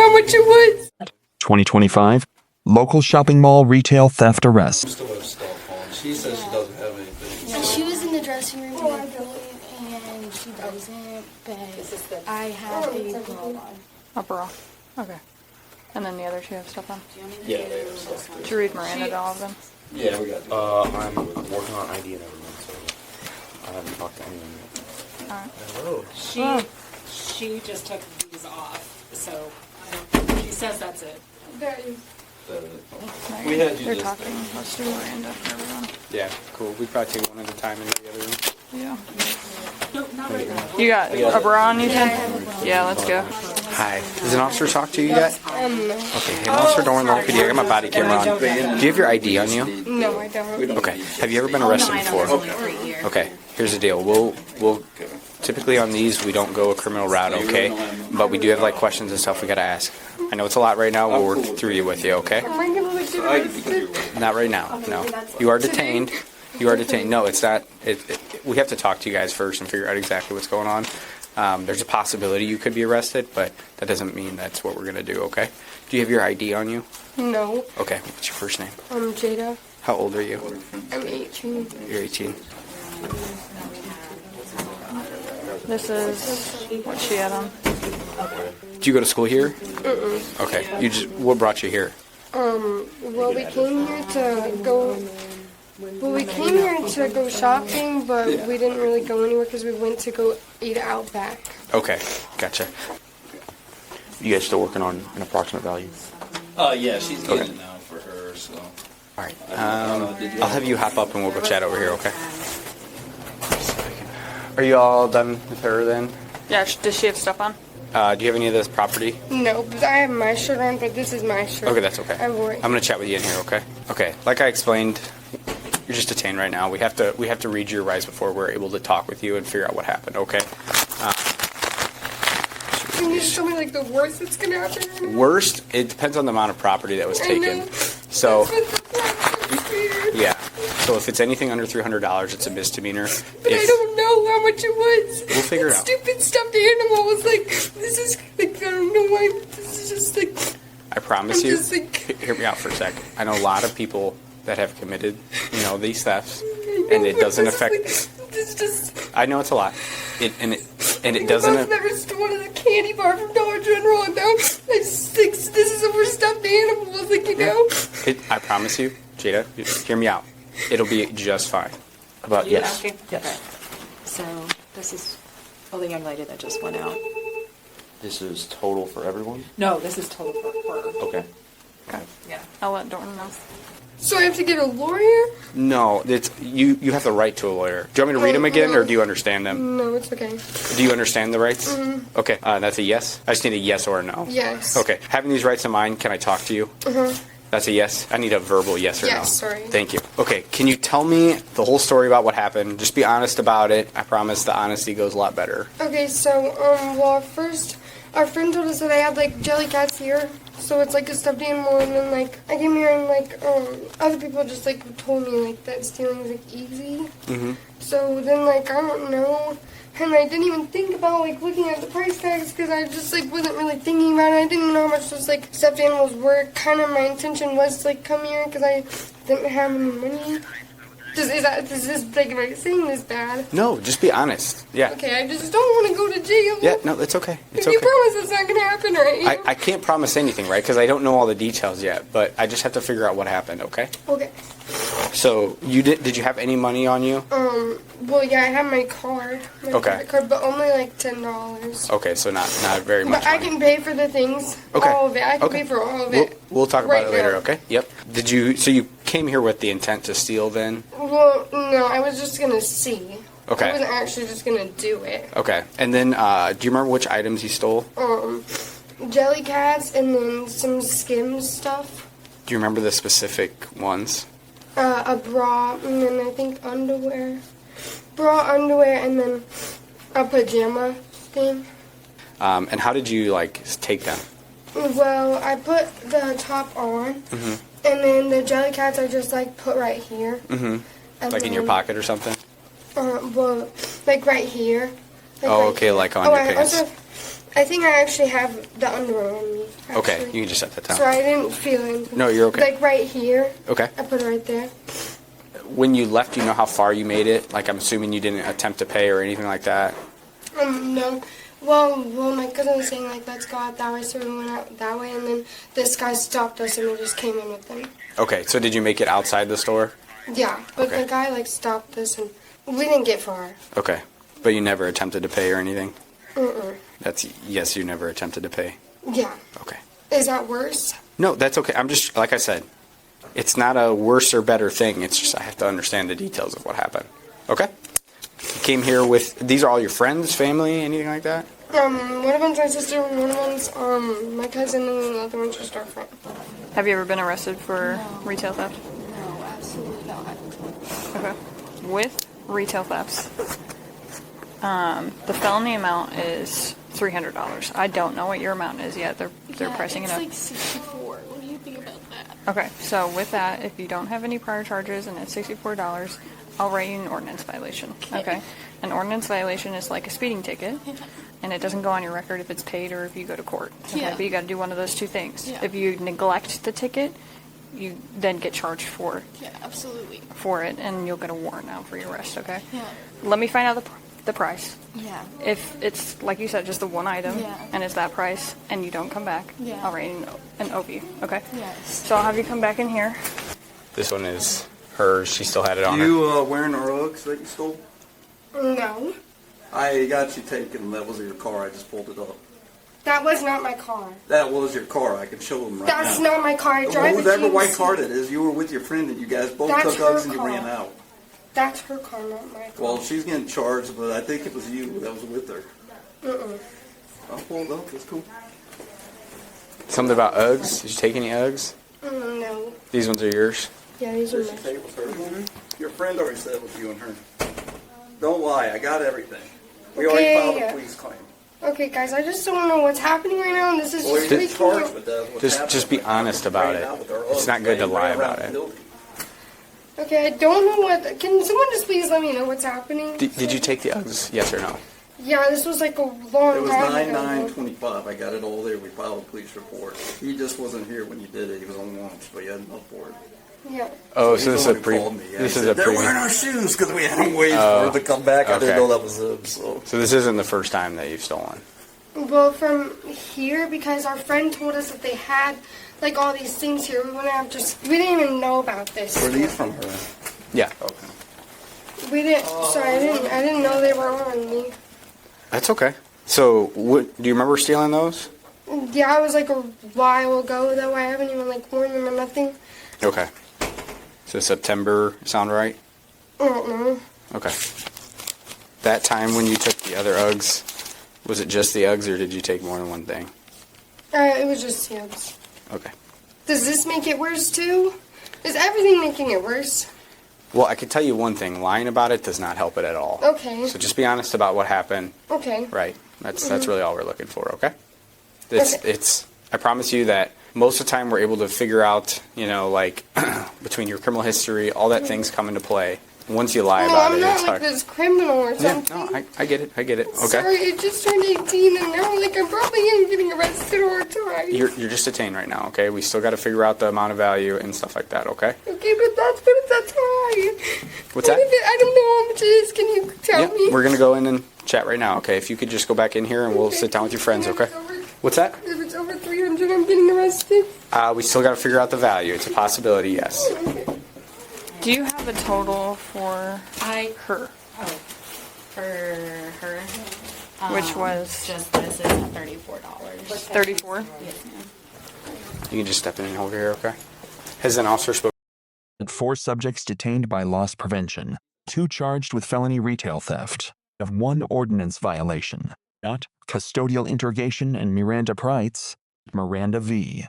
how much it was. 2025 local shopping mall retail theft arrest. Still have stuff on. She says she doesn't have anything. Yeah, she was in the dressing room I believe, and she doesn't, but I have a bra on. A bra. Okay. And then the other two have stuff on. Yeah, they have stuff. Did you read Miranda to all of them? Yeah, we got. I'm working on ID and everything, so I haven't talked to anyone yet. Alright. Hello. She just took these off, so she says that's it. We had you They're just. talking. Let's do Miranda for everyone. Yeah, cool. We probably take one at a time in the other room. Yeah. No, not right now. You got a bra on, you said? Yeah, let's go. Hi. Does an officer talk to you yet? Okay. Hey, officer, don't worry. I got my body camera on. Do you have your ID on you? No, I don't. Okay. Have you ever been arrested before? Okay. Here's the deal. We'll typically on these we don't go a criminal route, okay? But we do have like questions and stuff we gotta ask. I know it's a lot right now. We'll work through you with you, okay? Am I gonna like get arrested? Not right now. No. You are detained. You are detained. No, it's not. We have to talk to you guys first and figure out exactly what's going on. There's a possibility you could be arrested, but that doesn't mean that's what we're gonna do, okay? Do you have your ID on you? No. Okay. What's your first name? I'm Jada. How old are you? I'm 18. You're 18. This is what she had on. Do you go to school here? Mm-mm. Okay. What brought you here? Well, we came here to go. Well, we came here to go shopping, but we didn't really go anywhere because we went to go eat out back. Okay. Gotcha. You guys still working on an approximate value? Yeah, she's getting it now for her, so. All right. I'll have you hop up and we'll go chat over here, okay? Are you all done with her then? Yeah, does she have stuff on? Do you have any of this property? No, but I have my shirt on, but this is my shirt. Okay, that's okay. I wore it. I'm gonna chat with you in here, okay? Okay. Like I explained, you're just detained right now. We have to read your rights before we're able to talk with you and figure out what happened, okay? Can you just tell me like the worst that's gonna happen right now? Worst, it depends on the amount of property that was I taken. know. So, That's what the problem is. yeah. So if it's anything under $300, it's a misdemeanor. But I don't know how much it was. We'll figure it out. Stupid stuffed animal was like, this is like, I don't know why. This is just like. I promise I'm you. just like. Hear me out for a sec. I know a lot of people that have committed, these thefts, and it doesn't affect. It's just. I know it's a lot. It I've doesn't. never stolen a candy bar from Dollar General, and now I just think this is over stuffed animals, like I promise you, Jada. Hear me out. It'll be just fine. But yes. Okay. So this is the young lady that just went out. This is total for everyone. No, this is total for her. Okay. Yeah. I'll let Dorn know. So I have to get a lawyer? No, it's you. You have the right to a lawyer. Do you want me to read them again, or do you understand them? No, it's okay. Do you understand the rights? Mm-hmm. Okay, that's a yes. I just need a yes or a no. Yes. Okay. Having these rights in mind, can I talk to you? That's a yes. I need a verbal yes or no. Yes, sorry. Thank you. Okay, can you tell me the whole story about what happened? Just be honest about it. I promise the honesty goes a lot better. Okay, so, well, first, our friend told us that they had, like, jelly cats here. So it's, like, a stuffed animal, and then, like, I came here and, like, other people just, like, told me, like, that stealing is, like, easy. Mm-hmm. So then, like, I don't know. And I didn't even think about, like, looking at the price tags because I just, like, wasn't really thinking about it. I didn't know how much those, like, stuffed animals were. Kind of my intention was to, like, come here because I didn't have any money. Is this, like, am I saying this bad? No, just be honest. Yeah. Okay, I just don't want to go to jail. Yeah, no, it's okay. It's You okay. promise it's not going to happen, right? I can't promise anything, right? Because I don't know all the details yet, but I just have to figure out what happened, okay? Okay. So, did you have any money on you? Well, yeah, I have my card. My Okay. credit card, but only, like, $10. Okay, so not very much But I money. can pay for the things. Okay. All of it. I can Okay. pay for all of it. We'll talk about right it later, now. okay? Yep. So you came here with the intent to steal then? Well, no, I was just going to see. Okay. I wasn't actually just going to do it. Okay. And then, do you remember which items you stole? Jelly cats and then some Skims stuff. Do you remember the specific ones? A bra, and then I think underwear. Bra, underwear, and then a pajama thing. And how did you, take them? Well, I put the top on, and then the jelly cats I just, put right here. Mm-hmm. Like in your pocket or something? Well, like right here. Like Oh, right okay, here. like on your I pants. I think I actually have the underwear on me. Okay, actually. you can just set that down. So I didn't feel it. No, you're okay. Like right here. Okay. I put it right there. When you left, do you know how far you made it? Like, I'm assuming you didn't attempt to pay or anything like that? No. Well, my cousin was saying, like, let's go out that way, so we went out that way, and then this guy stopped us, and we just came in with him. Okay, so did you make it outside the store? Yeah, but Okay. the guy, like, stopped us, and we didn't get far. Okay, but you never attempted to pay or anything? Mm-mm. Yes, you never attempted to pay. Yeah. Okay. Is that worse? No, that's okay. I'm just, like I said, it's not a worse or better thing. It's just I have to understand the details of what happened. Okay? You came here with, these are all your friends, family, anything like that? One of them's my sister, and one of them's, my cousin, and the other one's just our friend. Have you ever been arrested for retail theft? No, absolutely not. Okay. With retail thefts, the felony amount is $300. I don't know what your amount is yet. They're pricing it up. It's like 64. What do you think about that? Okay, so with that, if you don't have any prior charges and it's $64, I'll write you an ordinance violation. Okay. An ordinance violation is like a speeding ticket, and it doesn't go on your record if it's paid or if you go to court. Okay, Yeah. but you got to do one of those two things. Yeah. If you neglect the ticket, you then get charged for Yeah, absolutely. it, and you'll get a warrant out for your arrest. Okay. Yeah. Let me find out the price. Yeah. If it's, like you said, just the one item, Yeah. and it's that price, and you don't come back, Yeah. I'll write an OV, okay? Yes. So I'll have you come back in here. This one is hers. She still had it on her. You wearing our Uggs that you stole? No. I got you taken. That was your car. I just pulled it up. That was not my car. That was your car. I can show them right That's now. not my car. I drive a Whatever white GMC. car it is, you were with your friend and you guys both That's took Uggs her and you car. ran out. That's her car, not my car. Well, she's getting charged, but I think it was you that was with her. Mm-mm. I'll pull it up. That's cool. Something about Uggs? Did you take any Uggs? No. These ones are yours? Yeah, these are Did she mine. say it was her? Your friend already said it was you and her. Don't lie. I got everything. We already filed Okay. a police claim. Okay, guys, I just don't know what's happening right now, and this is Well, just you're getting freaking charged out. with that. What's Just happening. be honest about Ran it. out with our It's Uggs. not good to They lie ran around about the it. building. Okay, I don't know what. Can someone just please let me know what's happening? Did you take the Uggs? Yes or no? Yeah, this was like a long It was time ago. 9/9/25. I got it all there. We filed a police report. He just wasn't here when you did it. He was on lunch, but he had enough for it. Yeah. Oh, He's so this is the a one who pre. called me. Yeah, This he is said, a They're wearing pre. our shoes because we had him waiting for it to come back. I okay. didn't know that was him. So this isn't the first time that you've stolen. Well, from here, because our friend told us that they had like all these things here. We wouldn't have we didn't even know about this. Were these from her? Yeah. Okay. We didn't. Sorry, I didn't know they were on me. That's okay. So, do you remember stealing those? Yeah, it was like a while ago though. I haven't even like worn them or nothing. Okay. So September, sound right? I don't know. Okay. That time when you took the other Uggs, was it just the Uggs or did you take more than one thing? It was just Sam's. Okay. Does this make it worse too? Is everything making it worse? Well, I can tell you one thing. Lying about it does not help it at all. Okay. So just be honest about what happened. Okay. Right. That's really all we're looking for, okay? Okay. I promise you that most of the time we're able to figure out, like between your criminal history, all that things come into play. Once you lie No, about I'm it, not it's like hard. this criminal or Yeah, something. no, I get it. Okay. Sorry, I just turned 18 and now like I'm probably getting arrested all the time. You're just detained right now, okay? We still got to figure out the amount of value and stuff like that, okay? Okay, but that's high. What's What that? if I don't know how much it is. Can you tell Yeah, me? we're gonna go in and chat right now, okay? If you could just go back in here and we'll sit down with your friends, okay? What's that? If it's over 300, I'm getting arrested. We still got to figure out the value. It's a possibility, yes. Do you have a total for her? Oh, for her, Which was just this is $34. 34? Yes, ma'am. You can just step in over here, okay? Has an officer spoken? 4 subjects detained by loss prevention, 2 charged with felony retail theft, of 1 ordinance violation, not custodial interrogation and Miranda rights, Miranda v.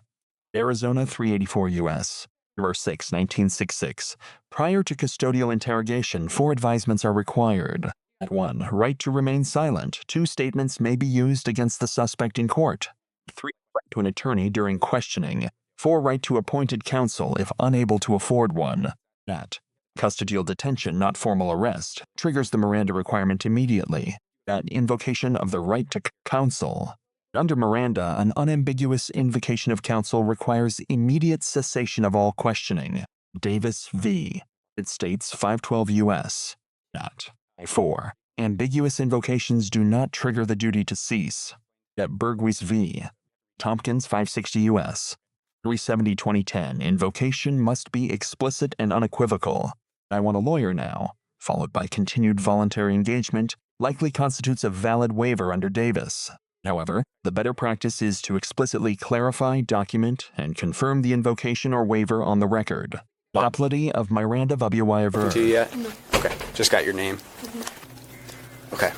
Arizona 384 U.S. Verse 6, 1966. Prior to custodial interrogation, 4 advisements are required. At 1, right to remain silent. 2 statements may be used against the suspect in court. 3, right to an attorney during questioning. 4, right to appointed counsel if unable to afford one. That custodial detention, not formal arrest, triggers the Miranda requirement immediately. That invocation of the right to counsel. Under Miranda, an unambiguous invocation of counsel requires immediate cessation of all questioning. Davis v. It states 512 U.S. Not. 4. Ambiguous invocations do not trigger the duty to cease. At Berghuis v. Tompkins 560 U.S. 370 2010, invocation must be explicit and unequivocal. I want a lawyer now, followed by continued voluntary engagement, likely constitutes a valid waiver under Davis. However, the better practice is to explicitly clarify, document, and confirm the invocation or waiver on the record. Doplity of Miranda To you yet? Okay, just got your name. Okay.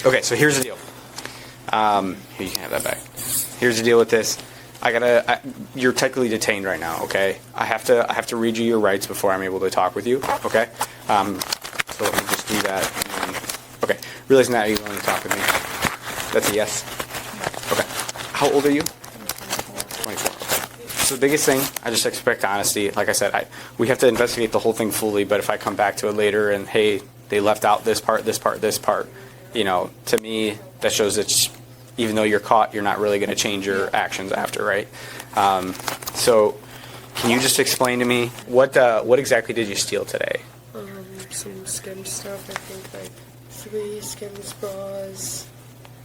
Okay, so here's the deal. Here, you can have that back. Here's the deal with this. You're technically detained right now, okay? I have to read you your rights before I'm able to talk with you, okay? So let me just do that. And then, okay, realizing that you're willing to talk with me. That's a yes? Okay. How old are you? 24. Okay. So the biggest thing, I just expect honesty. Like I said, we have to investigate the whole thing fully, but if I come back to it later and, hey, they left out this part, you know, to me, that shows that even though you're caught, you're not really going to change your actions after, right? So can you just explain to me, what exactly did you steal today? Some Skims stuff, I think like 3 Skims bras,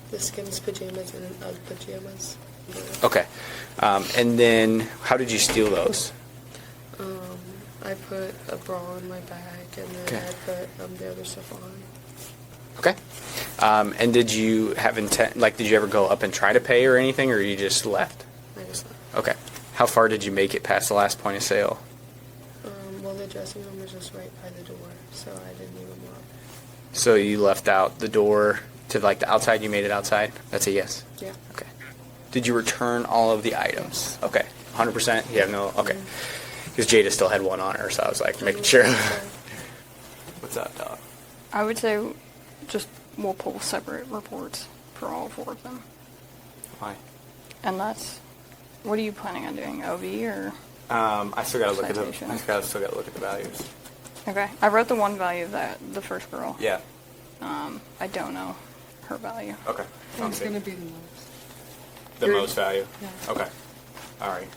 the Skims pajamas, and then UGG pajamas. Okay. And then how did you steal those? I put a bra in my bag, and then Okay. I put the other stuff on. Okay. And did you have intent, like, did you ever go up and try to pay or anything, or you just left? I just left. Okay. How far did you make it past the last point of sale? Well, the dressing room was just right by the door, so I didn't even walk. So you left out the door to, like, the outside, you made it outside? That's a yes? Yeah. Okay. Did you return all of the items? Okay. 100%? You have no, okay. Because Jada still had one on her, so I was like, making sure. What's up, dog? I would say just we'll pull separate reports for all 4 of them. Why? And that's, what are you planning on doing, OV or? I still gotta look Citation. still gotta look at the values. Okay, I wrote the one value of the first girl. Yeah. I don't know her value. Okay. It's going to be the most. The most value? Yeah. Okay. All right.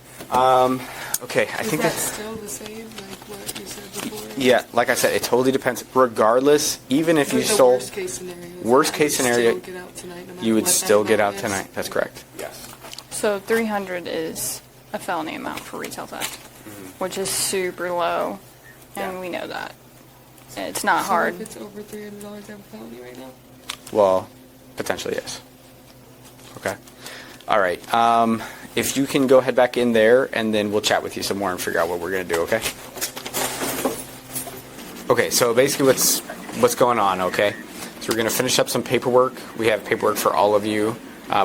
Okay, I think that's... still the same, like what you said before? Yeah, like I said, it totally depends. Regardless, even if you The stole... worst case scenario. is Worst I case would scenario, still get out tonight, no matter you would what that still get out amount is. tonight. That's correct. Yes. So 300 is a felony amount for retail theft, which is super low, and Yeah. we know that. It's not So hard. if it's over $300, I have a felony right now? Well, potentially, yes. Okay. All right. If you can go head back in there, and then we'll chat with you some more and figure out what we're going to do, okay? Okay, so basically what's going on, okay? So we're going to finish up some paperwork. We have paperwork for all of you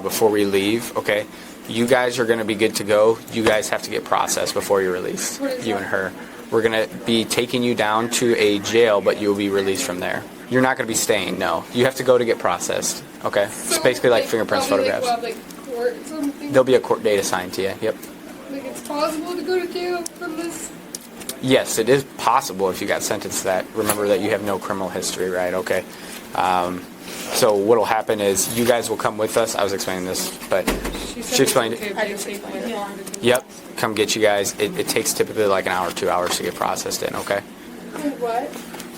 before we leave, okay? You guys are going to be good to go. You guys have to get processed before you're released, you and her. We're going to be taking you down to a jail, but you'll be released from there. You're not going to be staying, no. You have to go to get processed, okay? It's basically like fingerprints, photographs. Court or something? There'll be a court date assigned to you, yep. Like it's possible to go to jail from this? Yes, it is possible if you got sentenced to that. Remember that you have no criminal history, right? Okay. So what'll happen is you guys will come with us. I was explaining this, but she explained it. I just explained it. Yep, come get you guys. It takes typically like an hour, 2 hours to get processed in, okay? What?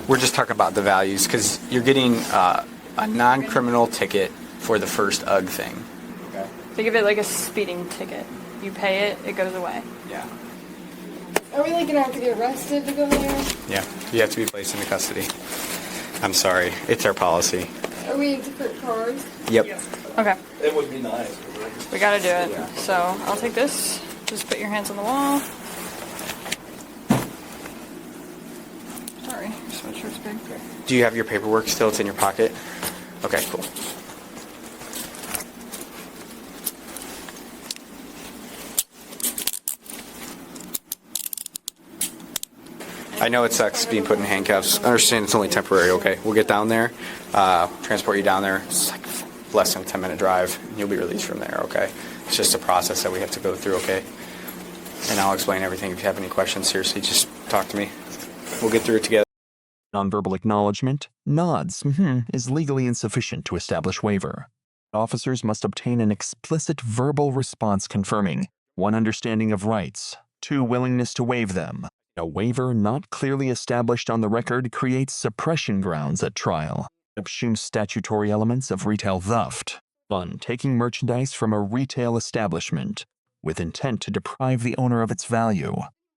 We're just talking about the values because you're getting a non-criminal ticket for the first UGG thing. Okay. Think of it like a speeding ticket. You pay it, it goes away. Yeah. Are we like gonna have to get arrested to go there? Yeah, you have to be placed into custody. I'm sorry, it's our policy. Are we in different cars? Yep. Okay, It would be nice. we gotta do it. So I'll take this. Just put your hands on the wall. Sorry, your sweatshirt's big. Do you have your paperwork still? It's in your pocket? Okay, cool. I know it sucks being put in handcuffs. I understand it's only temporary, okay? We'll get down there, transport you down there. It's like less than a 10-minute drive. You'll be released from there, okay? It's just a process that we have to go through, okay? And I'll explain everything. If you have any questions, seriously, just talk to me. We'll get through it together. Nonverbal acknowledgement, nods, is legally insufficient to establish waiver. Officers must obtain an explicit verbal response confirming 1. Understanding of rights, 2. Willingness to waive them. A waiver not clearly established on the record creates suppression grounds at trial. Subsumes statutory elements of retail theft. 1. Taking merchandise from a retail establishment with intent to deprive the owner of its value.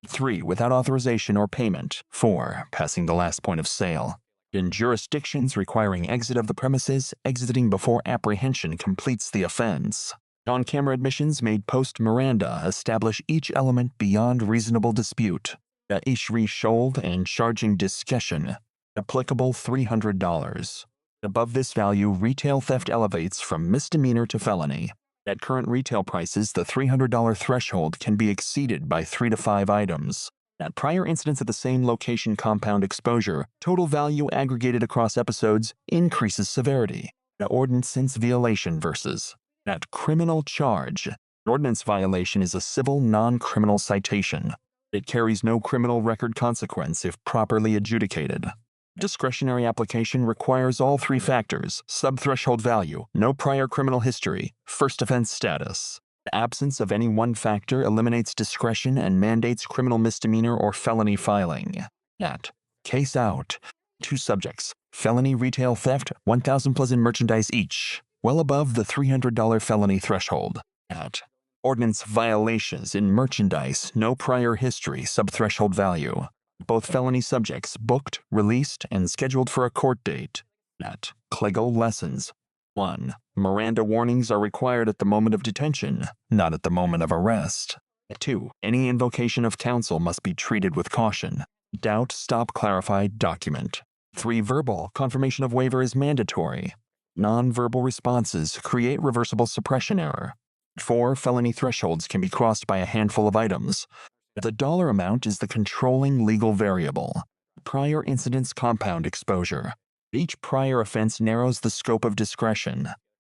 3. Without authorization or payment. 4. Passing the last point of sale. In jurisdictions requiring exit of the premises, exiting before apprehension completes the offense. On-camera admissions made post-Miranda establish each element beyond reasonable dispute. Ishri Shold and charging discretion. Applicable $300. Above this value, retail theft elevates from misdemeanor to felony. At current retail prices, the $300 threshold can be exceeded by 3 to 5 items. At prior incidents at the same location compound exposure, total value aggregated across episodes increases severity. The ordinance violation versus. At criminal charge, an ordinance violation is a civil non-criminal citation. It carries no criminal record consequence if properly adjudicated. Discretionary application requires all 3 factors: subthreshold value, no prior criminal history, first offense status. The absence of any one factor eliminates discretion and mandates criminal misdemeanor or felony filing. At case out, 2 subjects, felony retail theft, 1,000 plus in merchandise each, well above the $300 felony threshold. At ordinance violations in merchandise, no prior history, subthreshold value. Both felony subjects booked, released, and scheduled for a court date. At Clegel lessons. 1. Miranda warnings are required at the moment of detention, not at the moment of arrest. 2. Any invocation of counsel must be treated with caution. Doubt, stop, clarify, document. 3. Verbal confirmation of waiver is mandatory. Non-verbal responses create reversible suppression error. 4. Felony thresholds can be crossed by a handful of items. The dollar amount is the controlling legal variable. Prior incidents compound exposure. Each prior offense narrows the scope of discretion.